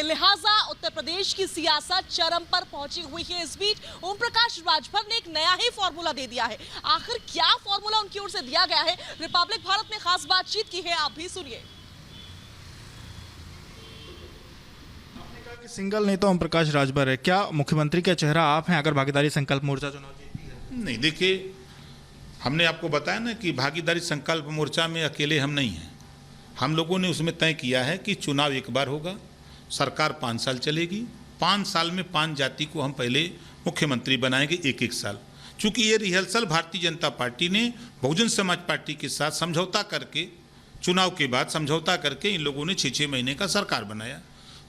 लिहाजा उत्तर प्रदेश की सियासत चरम पर पहुंची हुई है। इस बीच ओम प्रकाश राजभर ने एक नया ही फॉर्मूला दे दिया है। आखिर क्या फॉर्मूला उनकी ओर से दिया गया है, रिपब्लिक भारत ने खास बातचीत की है, आप भी सुनिए। आपने कहा कि सिंगल नेता ओम प्रकाश राजभर है, क्या मुख्यमंत्री का चेहरा आप हैं अगर भागीदारी संकल्प मोर्चा चुनाव जीतती है? नहीं, देखिए, हमने आपको बताया ना कि भागीदारी संकल्प मोर्चा में अकेले हम नहीं हैं। हम लोगों ने उसमें तय किया है कि चुनाव एक बार होगा, सरकार 5 साल चलेगी, 5 साल में 5 जाति को हम पहले मुख्यमंत्री बनाएंगे, एक साल। चूंकि ये रिहर्सल भारतीय जनता पार्टी ने बहुजन समाज पार्टी के साथ समझौता करके, चुनाव के बाद समझौता करके इन लोगों ने 6-6 महीने का सरकार बनाया।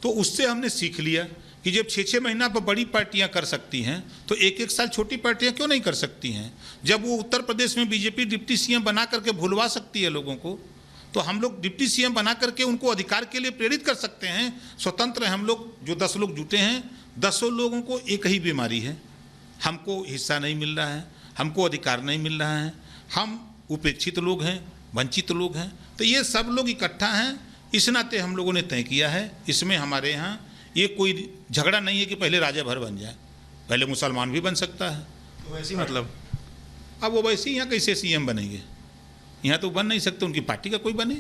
तो उससे हमने सीख लिया कि जब 6-6 महीना पर बड़ी पार्टियां कर सकती हैं तो एक साल छोटी पार्टियां क्यों नहीं कर सकती हैं। जब वो उत्तर प्रदेश में बीजेपी डिप्टी सीएम बना करके भुलवा सकती है लोगों को, तो हम लोग डिप्टी सीएम बना करके उनको अधिकार के लिए प्रेरित कर सकते हैं। स्वतंत्र हम लोग, जो 10 लोग जुटे हैं, 10 लोगों को एक ही बीमारी है, हमको हिस्सा नहीं मिल रहा है, हमको अधिकार नहीं मिल रहा है, हम उपेक्षित लोग हैं, वंचित लोग हैं। तो ये सब लोग इकट्ठा हैं, इस नाते हम लोगों ने तय किया है। इसमें हमारे यहाँ ये कोई झगड़ा नहीं है कि पहले राजा भर बन जाए, पहले मुसलमान भी बन सकता है। तो वैसे मतलब अब वो वैसे यहाँ कैसे सीएम बनेंगे? यहाँ तो बन नहीं सकते, उनकी पार्टी का कोई बने,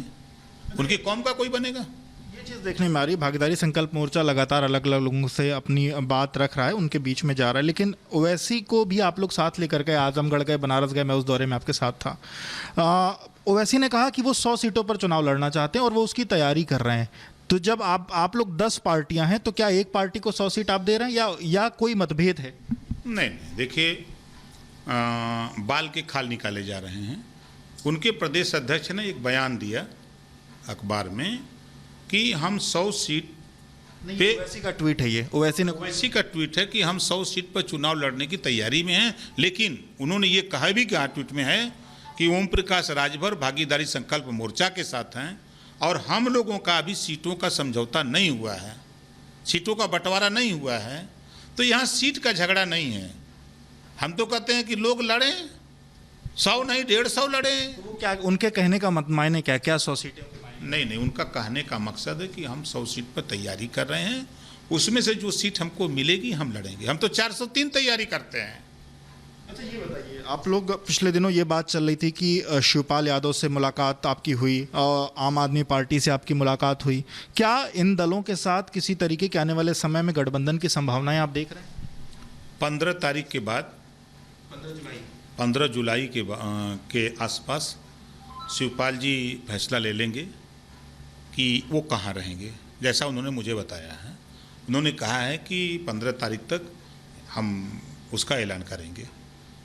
उनकी कौम का कोई बनेगा। ये चीज़ देखने में आ रही है, भागीदारी संकल्प मोर्चा लगातार अलग अलग लोगों से अपनी बात रख रहा है, उनके बीच में जा रहा है, लेकिन ओवैसी को भी आप लोग साथ लेकर गए, आजमगढ़ गए, बनारस गए, मैं उस दौरे में आपके साथ था। ओवैसी ने कहा कि वो 100 सीटों पर चुनाव लड़ना चाहते हैं और वो उसकी तैयारी कर रहे हैं। तो जब आप लोग 10 पार्टियां हैं, तो क्या एक पार्टी को 100 सीट आप दे रहे हैं या कोई मतभेद है? नहीं, देखिए, बाल के खाल निकाले जा रहे हैं। उनके प्रदेश अध्यक्ष ने एक बयान दिया अखबार में कि हम 100 सीट पे, ओवैसी का ट्वीट है ये, ओवैसी का ट्वीट है कि हम 100 सीट पर चुनाव लड़ने की तैयारी में हैं। लेकिन उन्होंने ये कहा भी कि ट्वीट में है कि ओम प्रकाश राजभर भागीदारी संकल्प मोर्चा के साथ हैं और हम लोगों का अभी सीटों का समझौता नहीं हुआ है, सीटों का बंटवारा नहीं हुआ है। तो यहाँ सीट का झगड़ा नहीं है। हम तो कहते हैं कि लोग लड़ें, 100 नहीं 150 लड़ें। तो क्या उनके कहने का मायने क्या 100 सीटें? नहीं, उनका कहने का मकसद है कि हम 100 सीट पर तैयारी कर रहे हैं, उसमें से जो सीट हमको मिलेगी हम लड़ेंगे। हम तो 403 तैयारी करते हैं। अच्छा, ये बताइए, आप लोग पिछले दिनों ये बात चल रही थी कि शिवपाल यादव से मुलाकात आपकी हुई और आम आदमी पार्टी से आपकी मुलाकात हुई। क्या इन दलों के साथ किसी तरीके के आने वाले समय में गठबंधन की संभावनाएं आप देख रहे हैं? 15 तारीख के बाद, 15 जुलाई के आसपास शिवपाल जी फैसला ले लेंगे कि वो कहाँ रहेंगे। जैसा उन्होंने मुझे बताया है, उन्होंने कहा है कि 15 तारीख तक हम उसका ऐलान करेंगे।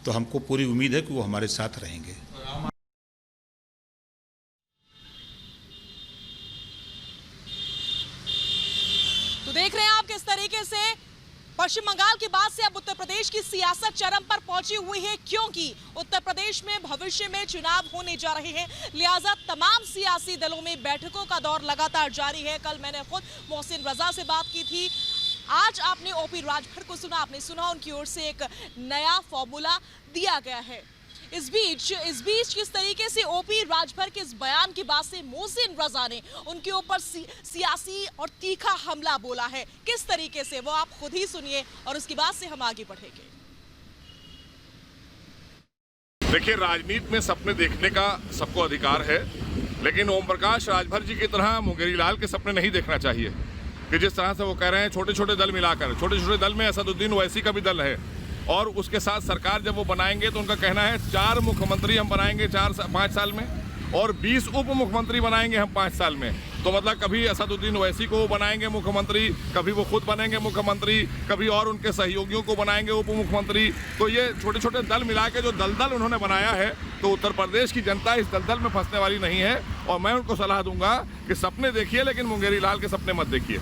तो हमको पूरी उम्मीद है कि वो हमारे साथ रहेंगे। तो देख रहे हैं आप किस तरीके से पश्चिम बंगाल के बाद से अब उत्तर प्रदेश की सियासत चरम पर पहुंची हुई है, क्योंकि उत्तर प्रदेश में भविष्य में चुनाव होने जा रहे हैं। लिहाजा तमाम सियासी दलों में बैठकों का दौर लगातार जारी है। कल मैंने खुद मोहसिन रजा से बात की थी, आज आपने ओपी राजभर को सुना, आपने सुना उनकी ओर से एक नया फॉर्मूला दिया गया है। इस बीच किस तरीके से ओपी राजभर के इस बयान के बाद से मोहसिन रजा ने उनके ऊपर सियासी और तीखा हमला बोला है, किस तरीके से, वो आप खुद ही सुनिए और उसके बाद से हम आगे बढ़ेंगे। देखिए, राजनीति में सपने देखने का सबको अधिकार है, लेकिन ओम प्रकाश राजभर जी की तरह मुंगेरी लाल के सपने नहीं देखना चाहिए कि जिस तरह से वो कह रहे हैं छोटे छोटे दल मिलाकर। छोटे छोटे दल में असदुद्दीन ओवैसी का भी दल है और उसके साथ सरकार जब वो बनाएंगे तो उनका कहना है 4 मुख्यमंत्री हम बनाएंगे 5 साल में और 20 उप मुख्यमंत्री बनाएंगे हम 5 साल में। तो मतलब कभी असदुद्दीन ओवैसी को बनाएंगे मुख्यमंत्री, कभी वो खुद बनेंगे मुख्यमंत्री, कभी और उनके सहयोगियों को बनाएंगे उप मुख्यमंत्री। तो ये छोटे छोटे दल मिला के जो दलदल उन्होंने बनाया है, तो उत्तर प्रदेश की जनता इस दलदल में फंसने वाली नहीं है। और मैं उनको सलाह दूंगा कि सपने देखिए, लेकिन मुंगेरी लाल के सपने मत देखिए।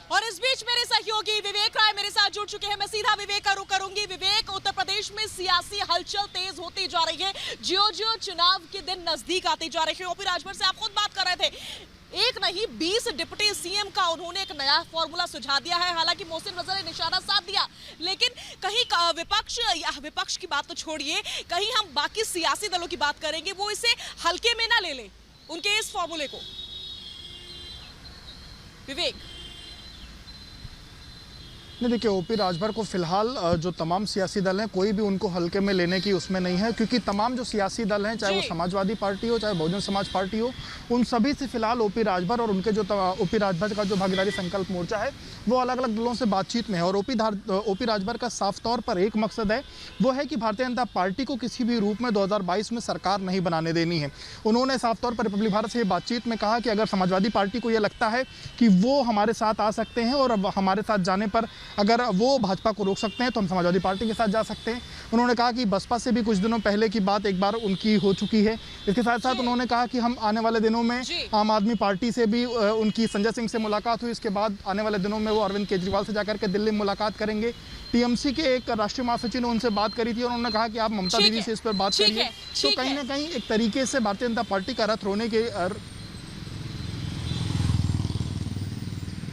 और इस बीच मेरे सहयोगी विवेक राय मेरे साथ जुड़ चुके हैं। मैं सीधा विवेक का रुख करूंगी। विवेक, उत्तर प्रदेश में सियासी हलचल तेज होती जा रही है, ज्यों-ज्यों चुनाव के दिन नजदीक आते जा रहे हैं। ओपी राजभर से आप खुद बात कर रहे थे, एक नहीं 20 डिप्टी सीएम का उन्होंने एक नया फॉर्मूला सुझा दिया है। हालांकि मोहसिन रजा ने निशाना साध दिया, लेकिन कहीं विपक्ष की बात तो छोड़िए, कहीं हम बाकी सियासी दलों की बात करेंगे, वो इसे हल्के में ना ले लें उनके इस फॉर्मूले को। विवेक, नहीं, देखिए ओपी राजभर को फिलहाल जो तमाम सियासी दल हैं कोई भी उनको हल्के में लेने की उसमें नहीं है, क्योंकि तमाम जो सियासी दल हैं, चाहे वो समाजवादी पार्टी हो, चाहे बहुजन समाज पार्टी हो, उन सभी से फिलहाल ओपी राजभर और उनके जो ओपी राजभर का जो भागीदारी संकल्प मोर्चा है वो अलग अलग दलों से बातचीत में है। और ओपी राजभर का साफ तौर पर एक मकसद है, वो है कि भारतीय जनता पार्टी को किसी भी रूप में 2022 में सरकार नहीं बनाने देनी है। उन्होंने साफ तौर पर रिपब्लिक भारत से बातचीत में कहा कि अगर समाजवादी पार्टी को ये लगता है कि वो हमारे साथ आ सकते हैं और हमारे साथ जाने पर अगर वो भाजपा को रोक सकते हैं तो हम समाजवादी पार्टी के साथ जा सकते हैं। उन्होंने कहा कि बसपा से भी कुछ दिनों पहले की बात एक बार उनकी हो चुकी है। इसके साथ साथ उन्होंने कहा कि हम आने वाले दिनों में आम आदमी पार्टी से भी उनकी संजय सिंह से मुलाकात हुई, इसके बाद आने वाले दिनों में वो अरविंद केजरीवाल से जाकर के दिल्ली में मुलाकात करेंगे। टीएमसी के एक राष्ट्रीय महासचिव ने उनसे बात करी थी और उन्होंने कहा कि आप ममता दीदी से इस पर बात करिए। तो कहीं ना कहीं एक तरीके से भारतीय जनता पार्टी का रथ